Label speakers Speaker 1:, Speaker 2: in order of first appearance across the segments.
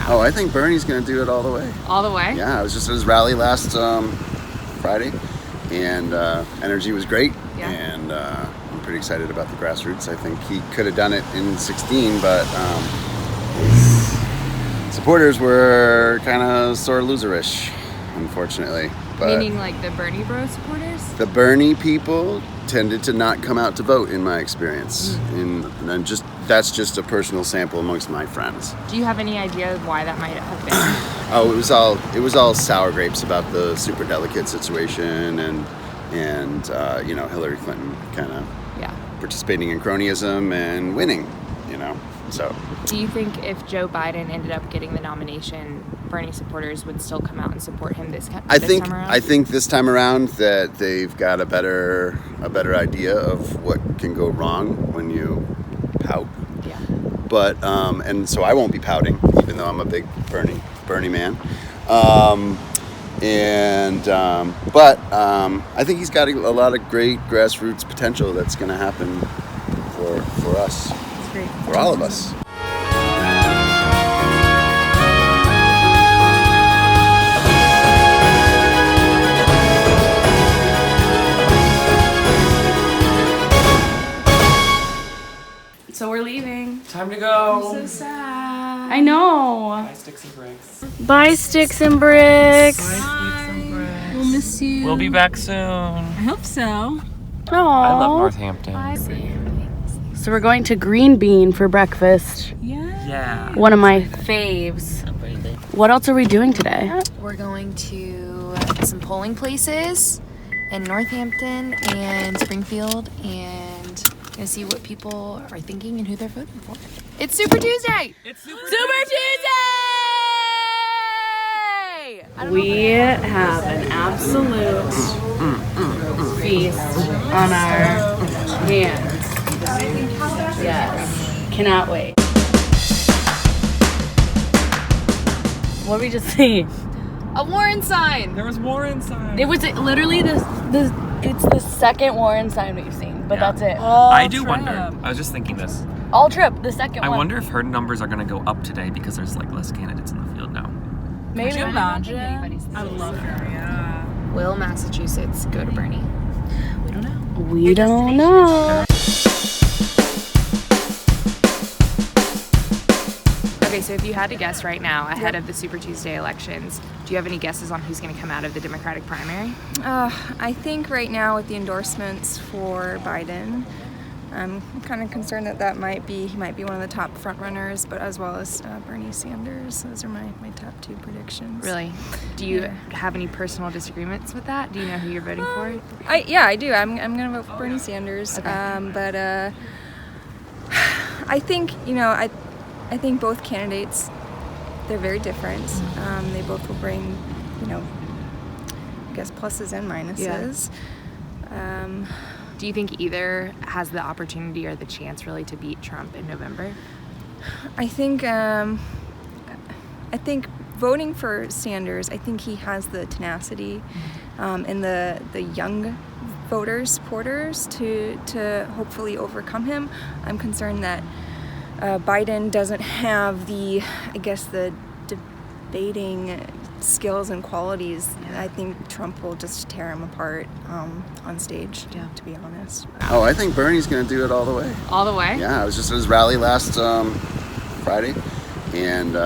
Speaker 1: Oh, I think Bernie's going to do it all the way.
Speaker 2: All the way?
Speaker 1: Yeah, I was just at his rally last Friday, and energy was great.
Speaker 2: Yeah.
Speaker 1: And I'm pretty excited about the grassroots. I think he could have done it in 16, but his supporters were kind of sore loserish, unfortunately. But
Speaker 2: meaning like the Bernie bro supporters?
Speaker 1: The Bernie people tended to not come out to vote, in my experience. And that's just a personal sample amongst my friends.
Speaker 2: Do you have any idea why that might have been?
Speaker 1: Oh, it was all sour grapes about the superdelegate situation and Hillary Clinton kind of participating in cronyism and winning, So.
Speaker 2: Do you think if Joe Biden ended up getting the nomination, Bernie supporters would still come out and support him this time around?
Speaker 1: I think this time around that they've got a better idea of what can go wrong when you pout.
Speaker 2: Yeah.
Speaker 1: But and so I won't be pouting, even though I'm a big Bernie man. But I think he's got a lot of great grassroots potential that's going to happen for us.
Speaker 2: That's great.
Speaker 1: For all of us.
Speaker 3: So we're leaving.
Speaker 4: Time to go.
Speaker 3: I'm so sad. I know.
Speaker 4: Bye, Sticks and Bricks.
Speaker 3: Bye, Sticks and Bricks.
Speaker 4: Bye.
Speaker 3: We'll miss you.
Speaker 4: We'll be back soon.
Speaker 3: I hope so.
Speaker 4: I love Northampton.
Speaker 3: So we're going to Green Bean for breakfast.
Speaker 4: Yeah.
Speaker 3: One of my faves. What else are we doing today?
Speaker 2: We're going to some polling places in Northampton and Springfield and gonna see what people are thinking and who they're voting for. It's Super Tuesday!
Speaker 4: It's Super
Speaker 2: Tuesday!
Speaker 3: We have an absolute feast on our hands. Yes. Cannot wait. What did we just see?
Speaker 2: A Warren sign!
Speaker 4: There was Warren sign.
Speaker 3: It was literally it's the second Warren sign we've seen, but that's it.
Speaker 4: I do wonder. I was just thinking this.
Speaker 3: All trip, the second one.
Speaker 4: I wonder if her numbers are going to go up today because there's like less candidates in the field now.
Speaker 3: Maybe.
Speaker 2: Could you imagine?
Speaker 3: I would love her, yeah.
Speaker 2: Will Massachusetts go to Bernie? We don't know.
Speaker 3: We don't know.
Speaker 2: Okay, so if you had to guess right now, ahead of the Super Tuesday elections, do you have any guesses on who's going to come out of the Democratic primary?
Speaker 5: I think right now with the endorsements for Biden, I'm kind of concerned that he might be one of the top front runners, but as well as Bernie Sanders. Those are my top two predictions.
Speaker 2: Really? Do you have any personal disagreements with that? Do you know who you're voting for?
Speaker 5: I do. I'm going to vote for Bernie Sanders.
Speaker 2: Okay.
Speaker 5: But I think, I think both candidates, they're very different. They both will bring, I guess pluses and minuses.
Speaker 2: Yeah. Do you think either has the opportunity or the chance really to beat Trump in November?
Speaker 5: I think voting for Sanders, I think he has the tenacity and the young voters, supporters to hopefully overcome him. I'm concerned that Biden doesn't have the debating skills and qualities. I think Trump will just tear him apart on stage, to be honest.
Speaker 1: Oh, I think Bernie's going to do it all the way.
Speaker 2: All the way?
Speaker 1: Yeah, I was just at his rally last Friday, and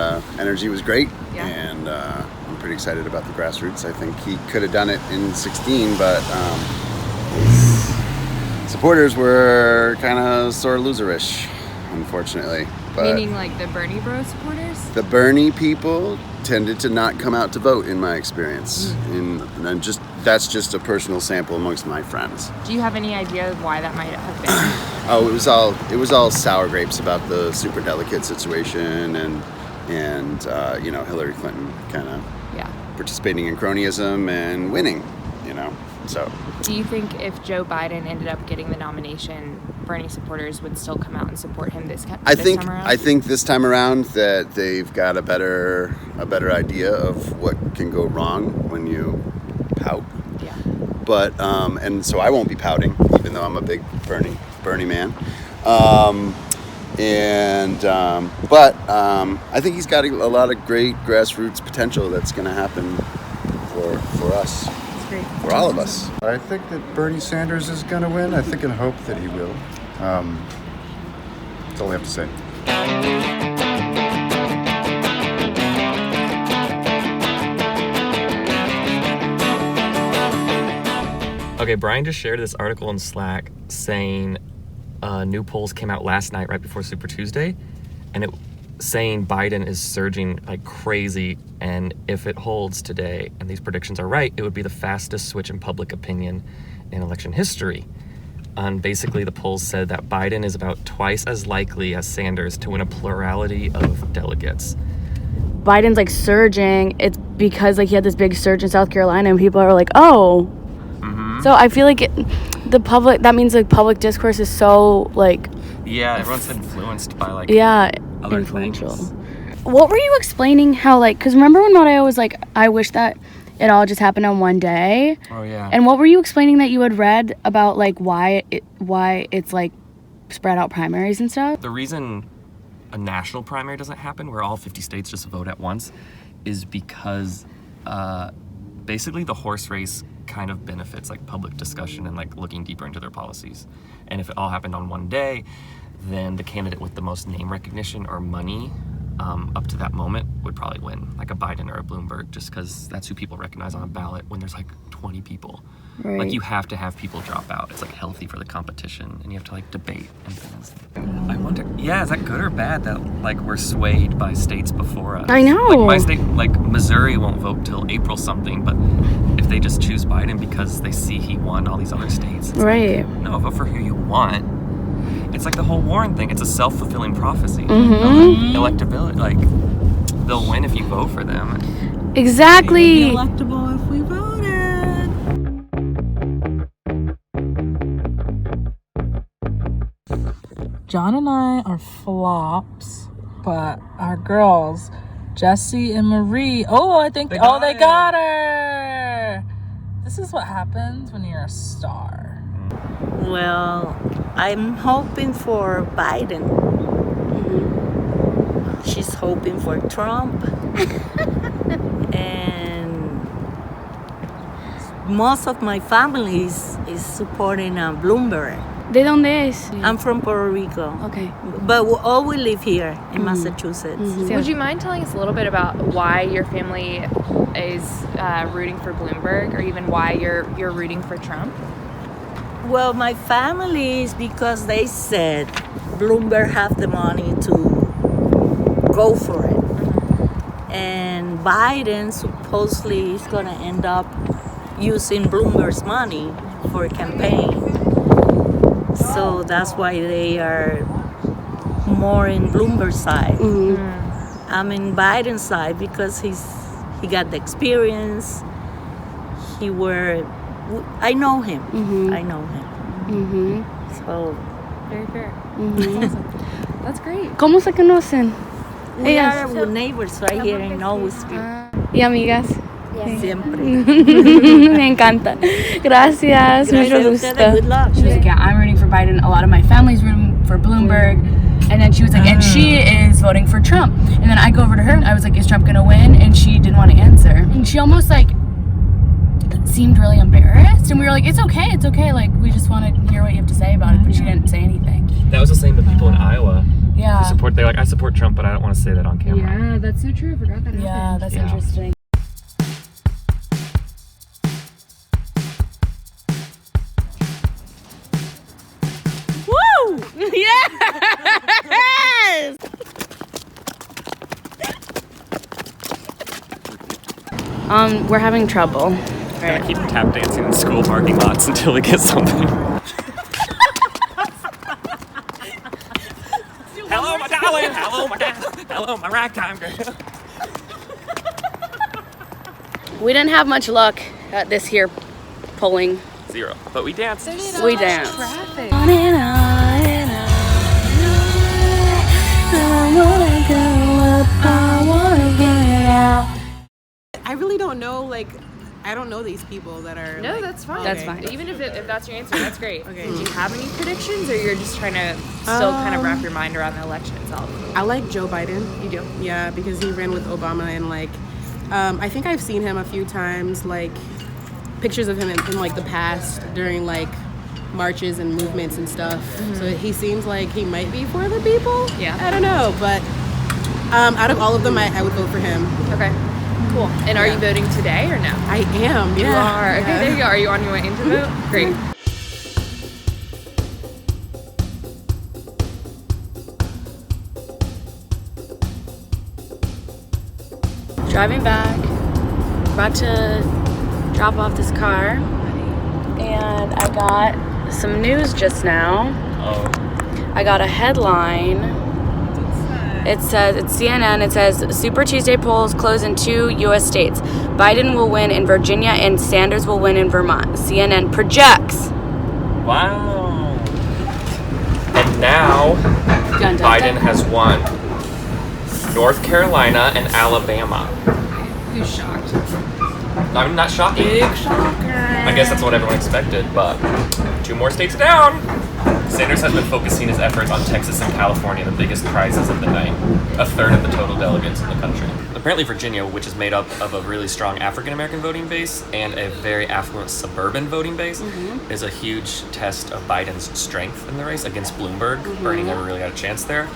Speaker 1: energy was great.
Speaker 2: Yeah.
Speaker 1: And I'm pretty excited about the grassroots. I think he could have done it in 16, but his supporters were kind of sore loserish, unfortunately. But
Speaker 2: meaning like the Bernie bro supporters?
Speaker 1: The Bernie people tended to not come out to vote, in my experience. And that's just a personal sample amongst my friends.
Speaker 2: Do you have any idea why that might have been?
Speaker 1: Oh, it was all sour grapes about the superdelegate situation and Hillary Clinton kind of participating in cronyism and winning, So.
Speaker 2: Do you think if Joe Biden ended up getting the nomination, Bernie supporters would still come out and support him this time around?
Speaker 1: I think this time around that they've got a better idea of what can go wrong when you pout.
Speaker 2: Yeah.
Speaker 1: But and so I won't be pouting, even though I'm a big Bernie man. And but I think he's got a lot of great grassroots potential that's going to happen for us, for all of us.
Speaker 6: I think that Bernie Sanders is going to win. I think and hope that he will. That's all I have to say.
Speaker 4: Okay, Brian just shared this article in Slack saying new polls came out last night right before Super Tuesday, and it saying Biden is surging like crazy, and if it holds today and these predictions are right, it would be the fastest switch in public opinion in election history. And basically the polls said that Biden is about twice as likely as Sanders to win a plurality of delegates.
Speaker 3: Biden's like surging. It's because like he had this big surge in South Carolina, and people are like, oh. So I feel like that means like public discourse is so like...
Speaker 4: Yeah, everyone's influenced by like other
Speaker 3: influential
Speaker 4: things.
Speaker 3: What were you explaining how like... Because remember when Mario was like, I wish that it all just happened on one day?
Speaker 4: Oh, yeah.
Speaker 3: And what were you explaining that you had read about like why it's like spread out primaries and stuff?
Speaker 4: The reason a national primary doesn't happen, where all 50 states just vote at once, is because basically the horse race kind of benefits like public discussion and like looking deeper into their policies. And if it all happened on one day, then the candidate with the most name recognition or money up to that moment would probably win, like a Biden or a Bloomberg, just because that's who people recognize on a ballot when there's like 20 people.
Speaker 3: Right.
Speaker 4: Like you have to have people drop out. It's like healthy for the competition, and you have to like debate and things. I wonder, is that good or bad that like we're swayed by states before us?
Speaker 3: I know.
Speaker 4: Like my state, like Missouri won't vote till April something, but if they just choose Biden because they see he won all these other states, it's
Speaker 3: right.
Speaker 4: like, no, vote for who you want. It's like the whole Warren thing. It's a self-fulfilling prophecy. Electability, like they'll win if you vote for them.
Speaker 3: Exactly.
Speaker 7: Be electable if we voted. John and I are flops, but our girls, Jessie and Marie, they got her. This is what happens when you're a star.
Speaker 8: Well, I'm hoping for Biden. She's hoping for Trump. And most of my family is supporting Bloomberg.
Speaker 3: ¿De dónde es?
Speaker 8: I'm from Puerto Rico.
Speaker 3: Okay.
Speaker 8: But all we live here in Massachusetts.
Speaker 2: Would you mind telling us a little bit about why your family is rooting for Bloomberg, or even why you're rooting for Trump?
Speaker 8: Well, my family is because they said Bloomberg have the money to go for it. And Biden supposedly is going to end up using Bloomberg's money for a campaign. So that's why they are more in Bloomberg's side. I'm in Biden's side because he got the experience. I know him. I know him. So
Speaker 2: Very fair. That's awesome. That's great.
Speaker 3: ¿Cómo se conocen?
Speaker 8: we are neighbors right here in Owens Street.
Speaker 3: ¿Y amigas?
Speaker 8: Siempre.
Speaker 3: Me encanta. Gracias. Mucho gusto.
Speaker 8: Good luck.
Speaker 3: She was like, yeah, I'm rooting for Biden. A lot of my family's rooting for Bloomberg. And then she was like, and she is voting for Trump. And then I go over to her. I was like, is Trump going to win? And she didn't want to answer. And she almost like seemed really embarrassed. And we were like, it's okay. Like, we just want to hear what you have to say about it. But she didn't say anything.
Speaker 4: That was the same to people in Iowa.
Speaker 3: Yeah.
Speaker 4: They're like, I support Trump, but I don't want to say that on camera.
Speaker 2: Yeah, that's so true. I forgot that happened.
Speaker 3: Yeah, that's interesting. Woo! Yes! We're having trouble.
Speaker 4: Gonna keep tap dancing in school parking lots until we get something. Hello, my darling. Hello, my dad. Hello, my ragtime girl.
Speaker 3: We didn't have much luck at this here polling.
Speaker 4: 0. But we danced.
Speaker 3: We danced.
Speaker 2: Traffic.
Speaker 9: I really don't know, like, I don't know these people that are.
Speaker 10: No,
Speaker 9: like,
Speaker 10: that's fine.
Speaker 3: That's fine.
Speaker 10: Even if that's your answer, that's great.
Speaker 9: Okay.
Speaker 10: Do you have any predictions, or you're just trying to still kind of wrap your mind around the election itself?
Speaker 9: I like Joe Biden.
Speaker 10: You do?
Speaker 9: Yeah, because he ran with Obama, and like, I think I've seen him a few times, like pictures of him in like the past during like marches and movements and stuff. So he seems like he might be for the people.
Speaker 10: Yeah.
Speaker 9: I don't know, but out of all of them, I would vote for him.
Speaker 10: Okay. Cool. And are you voting today or no?
Speaker 9: I am. Yeah.
Speaker 10: You are. Okay, there you go. Are you on your way in to vote? Great.
Speaker 3: Driving back, about to drop off this car, and I got some news just now.
Speaker 4: Oh.
Speaker 3: I got a headline. It says, it's CNN, it says, Super Tuesday polls close in 2 U.S. states. Biden will win in Virginia and Sanders will win in Vermont. CNN projects.
Speaker 4: Wow. And now,
Speaker 3: Dun, dun,
Speaker 4: Biden
Speaker 3: dun.
Speaker 4: has won North Carolina and Alabama.
Speaker 10: Who's shocked?
Speaker 4: I'm not shocking.
Speaker 3: Big shocker.
Speaker 4: I guess that's what everyone expected, but 2 more states down. Sanders has been focusing his efforts on Texas and California, the biggest prizes of the night, a third of the total delegates in the country. Apparently Virginia, which is made up of a really strong African-American voting base and a very affluent suburban voting base, is a huge test of Biden's strength in the race against Bloomberg. Bernie never really had a chance there.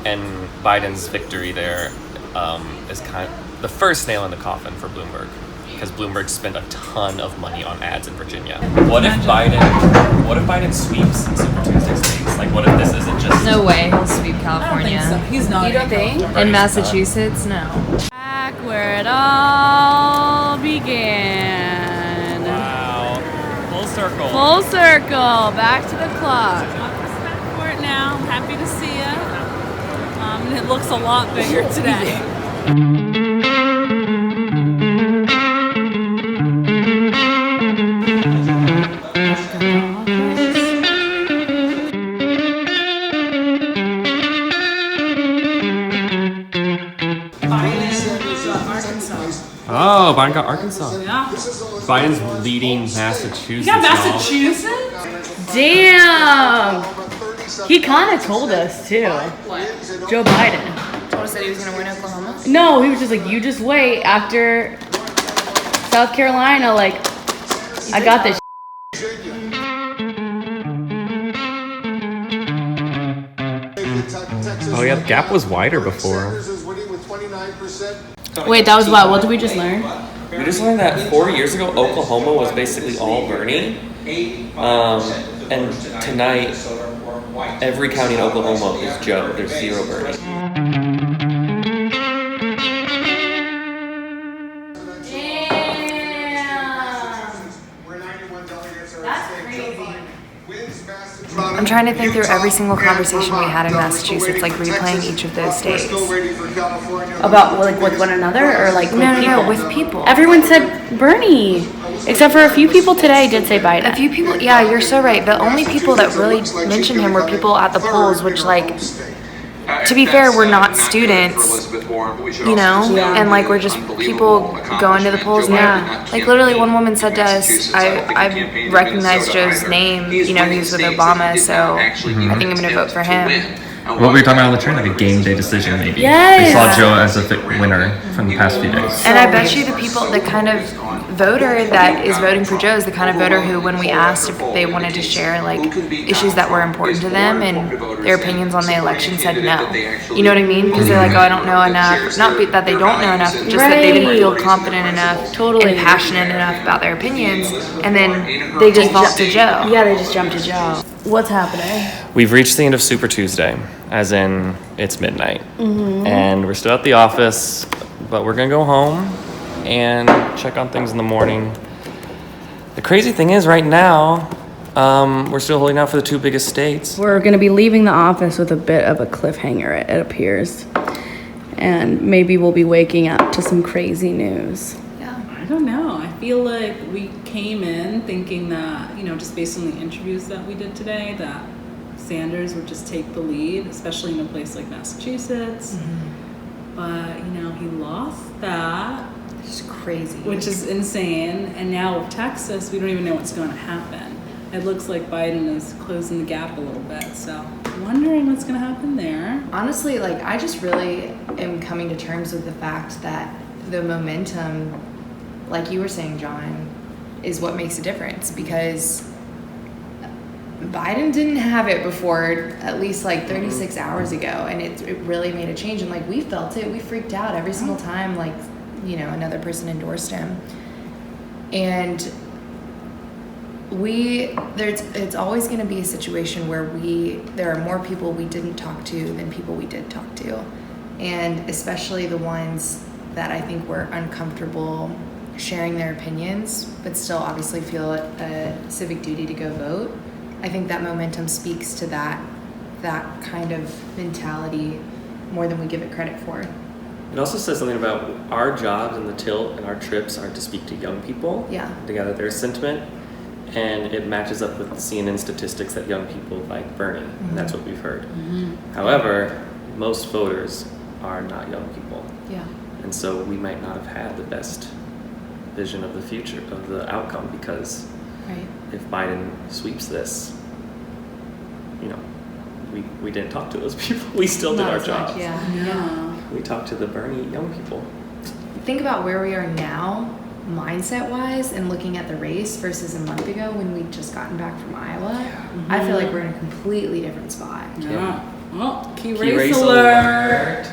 Speaker 4: And Biden's victory there is kind of the first nail in the coffin for Bloomberg, because Bloomberg spent a ton of money on ads in Virginia. What if Biden sweeps Super Tuesday states? Like, what if this isn't just...
Speaker 10: No way he'll sweep California.
Speaker 7: He's not.
Speaker 3: You don't think?
Speaker 10: In Massachusetts, no.
Speaker 3: Back where it all began.
Speaker 4: Wow. Full circle.
Speaker 3: Full circle. Back to the clock.
Speaker 7: Court now. I'm happy to see you. And it looks a lot bigger today.
Speaker 4: Oh, Biden got Arkansas.
Speaker 7: Yeah.
Speaker 4: Biden's leading Massachusetts.
Speaker 7: You got
Speaker 4: y'all.
Speaker 7: Massachusetts?
Speaker 3: Damn. He kind of told us too.
Speaker 10: What?
Speaker 3: Joe Biden.
Speaker 10: Told us that he was going to win Oklahoma?
Speaker 3: No, he was just like, you just wait after South Carolina. Like, I got this.
Speaker 4: Oh yeah, the gap was wider before.
Speaker 3: Wait, that was what? What did we just learn?
Speaker 4: We just learned that 4 years ago, Oklahoma was basically all Bernie. And tonight, every county in Oklahoma is Joe. There's 0 Bernie.
Speaker 2: I'm trying to think through every single conversation we had in Massachusetts, like replaying each of those states.
Speaker 3: About like with one another or like with people?
Speaker 2: No, with people.
Speaker 3: Everyone said Bernie, except for a few people today did say Biden.
Speaker 2: A few people, yeah, you're so right. The only people that really mentioned him were people at the polls, which, like, to be fair, we're not students, you know?
Speaker 3: Yeah.
Speaker 2: And, like, we're just people going to the polls.
Speaker 3: Yeah.
Speaker 2: Like, literally, one woman said to us, I recognize Joe's name. You know, he was with Obama, so I think I'm going to vote for him.
Speaker 4: What were you talking about on the train? Like a game day decision, maybe.
Speaker 3: Yes.
Speaker 4: They saw Joe as a winner from the past few days.
Speaker 2: And I bet you the people, the kind of voter that is voting for Joe is the kind of voter who, when we asked if they wanted to share like issues that were important to them and their opinions on the election, said no. You know what I mean? Because they're like, oh, I don't know enough. Not that they don't know enough, just that they didn't feel confident enough and passionate enough about their opinions. And then they just vault to Joe.
Speaker 3: Yeah, they just jumped to Joe. What's happening?
Speaker 4: We've reached the end of Super Tuesday, as in it's midnight. And we're still at the office, but we're going to go home and check on things in the morning. The crazy thing is, right now, we're still holding out for the 2 biggest states.
Speaker 3: We're going to be leaving the office with a bit of a cliffhanger, it appears. And maybe we'll be waking up to some crazy news.
Speaker 7: I don't know. I feel like we came in thinking that, you know, just based on the interviews that we did today, that Sanders would just take the lead, especially in a place like Massachusetts. But, you know, he lost that.
Speaker 2: It's crazy.
Speaker 7: Which is insane. And now with Texas, we don't even know what's going to happen. It looks like Biden is closing the gap a little bit. So wondering what's going to happen there.
Speaker 2: Honestly, like, I just really am coming to terms with the fact that the momentum, like you were saying, John, is what makes a difference, because Biden didn't have it before at least like 36 hours ago, and it really made a change. And like, we felt it, we freaked out every single time, like, you know, another person endorsed him. And it's always going to be a situation where there are more people we didn't talk to than people we did talk to, and especially the ones that I think were uncomfortable sharing their opinions, but still obviously feel a civic duty to go vote. I think that momentum speaks to that kind of mentality more than we give it credit for.
Speaker 4: It also says something about our jobs in the Tylt and our trips are to speak to young people, to gather their sentiment, and it matches up with the CNN statistics that young people like Bernie, and that's what we've heard. However, most voters are not young people. And so we might not have had the best vision of the future, of the outcome, because if Biden sweeps this, you know, we didn't talk to those people. We still did our jobs. We talked to the Bernie young people.
Speaker 2: Think about where we are now, mindset-wise, and looking at the race versus a month ago when we'd just gotten back from Iowa. I feel like we're in a completely different spot.
Speaker 7: Oh, key race alert.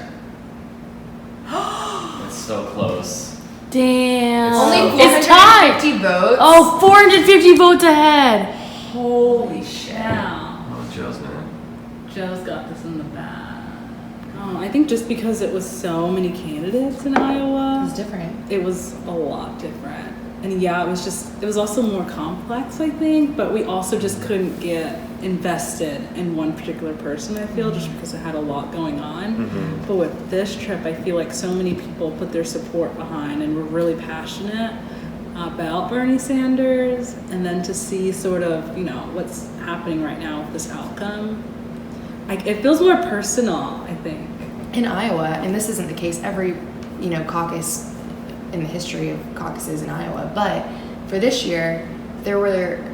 Speaker 4: It's so close.
Speaker 3: Damn.
Speaker 2: Only
Speaker 3: it's tied.
Speaker 2: 450 votes.
Speaker 3: Oh, 450 votes ahead.
Speaker 7: Holy shit.
Speaker 4: Oh, Joe's man.
Speaker 7: Joe's got this in the bag. Oh, I think just because it was so many candidates in Iowa.
Speaker 2: It was different.
Speaker 7: It was a lot different. And yeah, it was also more complex, I think, but we also just couldn't get invested in one particular person, I feel, just because it had a lot going on. But with this trip, I feel like so many people put their support behind and were really passionate about Bernie Sanders, and then to see sort of, you know, what's happening right now with this outcome, it feels more personal, I think.
Speaker 2: In Iowa, and this isn't the case every, you know, caucus in the history of caucuses in Iowa, but for this year, there were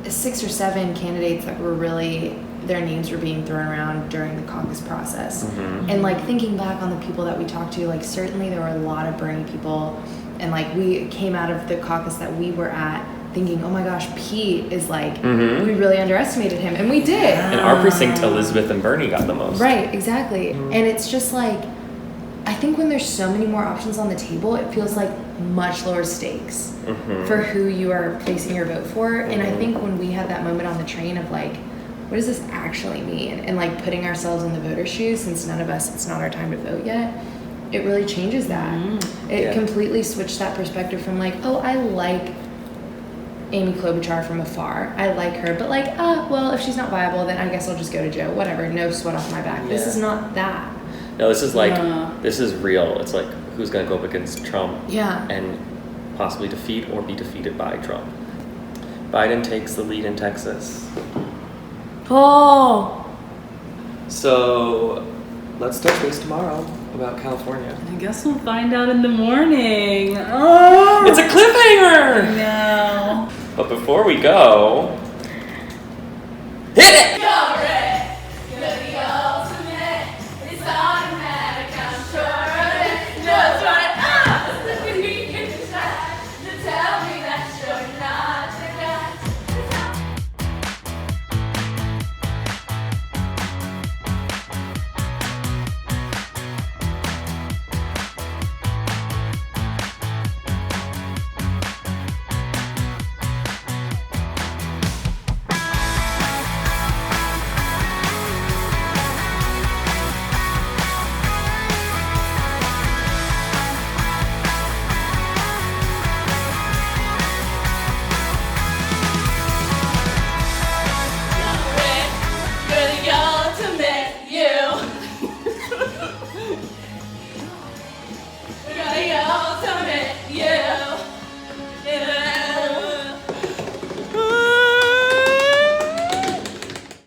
Speaker 2: 6 or 7 candidates that were really, their names were being thrown around during the caucus process. And like, thinking back on the people that we talked to, like, certainly there were a lot of Bernie people, and like, we came out of the caucus that we were at thinking, oh my gosh, Pete is like, we really underestimated him, and we did.
Speaker 4: In our precinct, Elizabeth and Bernie got the most.
Speaker 2: Right, exactly. And it's just like, I think when there's so many more options on the table, it feels like much lower stakes for who you are placing your vote for. And I think when we had that moment on the train of like, what does this actually mean? And like, putting ourselves in the voter's shoes, since none of us, it's not our time to vote yet, it really changes that. It completely switched that perspective from like, oh, I like Amy Klobuchar from afar. I like her, but like, well, if she's not viable, then I guess I'll just go to Joe. Whatever, no sweat off my back. This is not that.
Speaker 4: No, this is like, this is real. It's like, who's going to go up against Trump and possibly defeat or be defeated by Trump. Biden takes the lead in Texas.
Speaker 3: Oh.
Speaker 4: So let's touch base tomorrow about California.
Speaker 7: I guess we'll find out in the morning. Oh,
Speaker 4: it's a cliffhanger!
Speaker 7: No.
Speaker 4: But before we go, hit it!